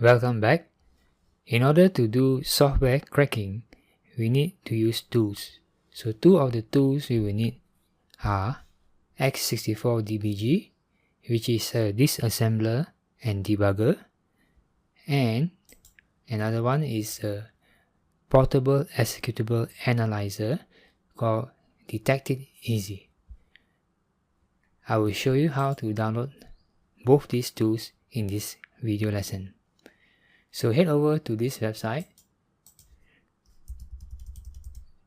Welcome back. In order to do software cracking, we need to use tools. So two of the tools we will need are x64dbg, which is a disassembler and debugger, and another one is a portable executable analyzer called DetectIt-Easy. I will show you how to download both these tools in this video lesson. So head over to this website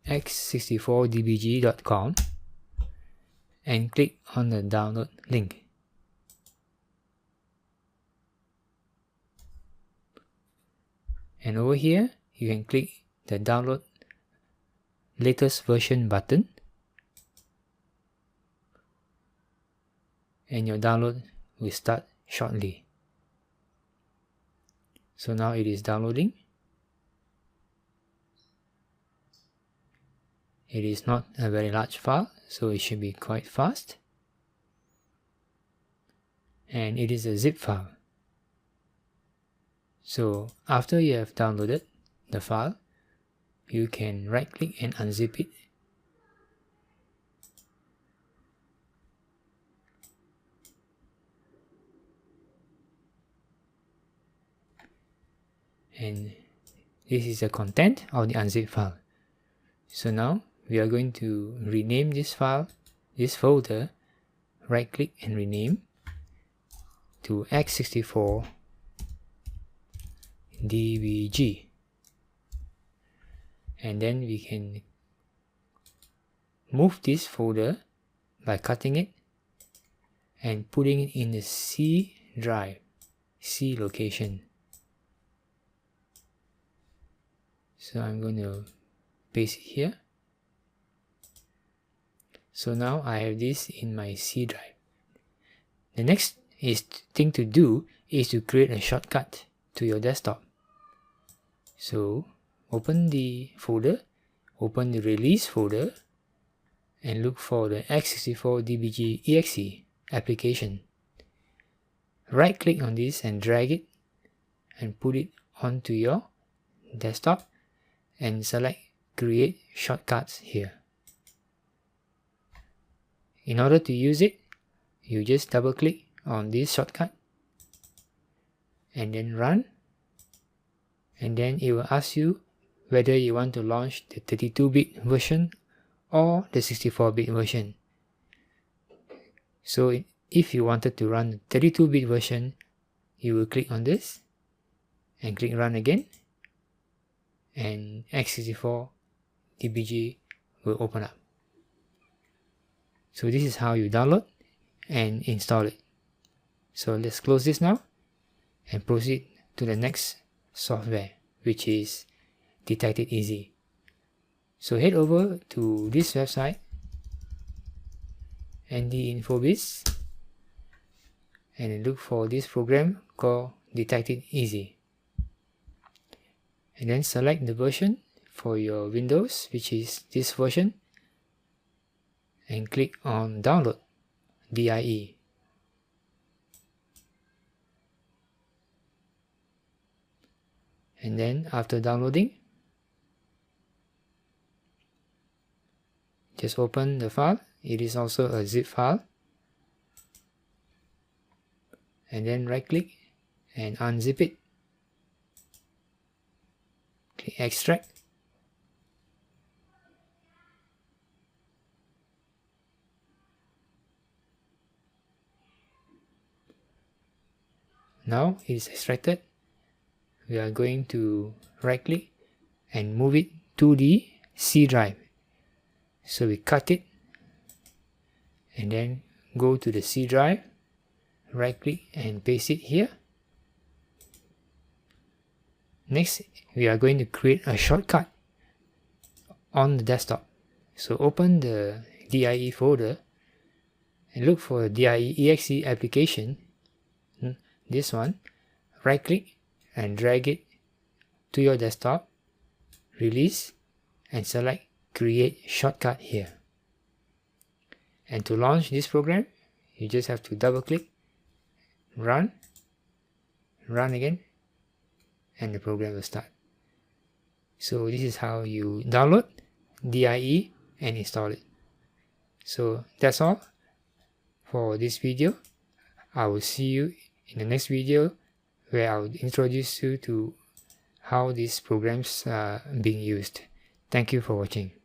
x64dbg.com and click on the download link. And over here you can click the download latest version button and your download will start shortly. So now it is downloading. It is not a very large file, so it should be quite fast. And it is a zip file. So after you have downloaded the file, you can right click and unzip it. And this is the content of the unzipped file. So now we are going to rename this file, this folder, right click and rename to x64dbg. And then we can move this folder by cutting it and putting it in the C drive, C location. So I'm going to paste it here. So now I have this in my C drive. The next thing to do is to create a shortcut to your desktop. So open the folder, open the release folder, and look for the x64dbg exe application. Right click on this and drag it and put it onto your desktop and select create shortcuts here. In order to use it, you just double click on this shortcut and then run, and then it will ask you whether you want to launch the 32-bit version or the 64-bit version. So if you wanted to run the 32-bit version, you will click on this and click run again, and x64dbg will open up. So this is how you download and install it. So let's close this now and proceed to the next software, which is DetectIt-Easy. So head over to this website, ndinfobiz, and look for this program called DetectIt-Easy. And then select the version for your Windows, which is this version, and click on download, DIE. And then after downloading, just open the file. It is also a zip file. And then right click and unzip it. Click extract. Now it is extracted. We are going to right click and move it to the C drive. So we cut it and then go to the C drive, right click and paste it here. Next, we are going to create a shortcut on the desktop. So open the DIE folder and look for the DIE exe application, this one, right click and drag it to your desktop, release, and select create shortcut here. And to launch this program, you just have to double click, run again, and the program will start. So this is how you download DIE and install it. So that's all for this video. I will see you in the next video where I will introduce you to how these programs are being used. Thank you for watching.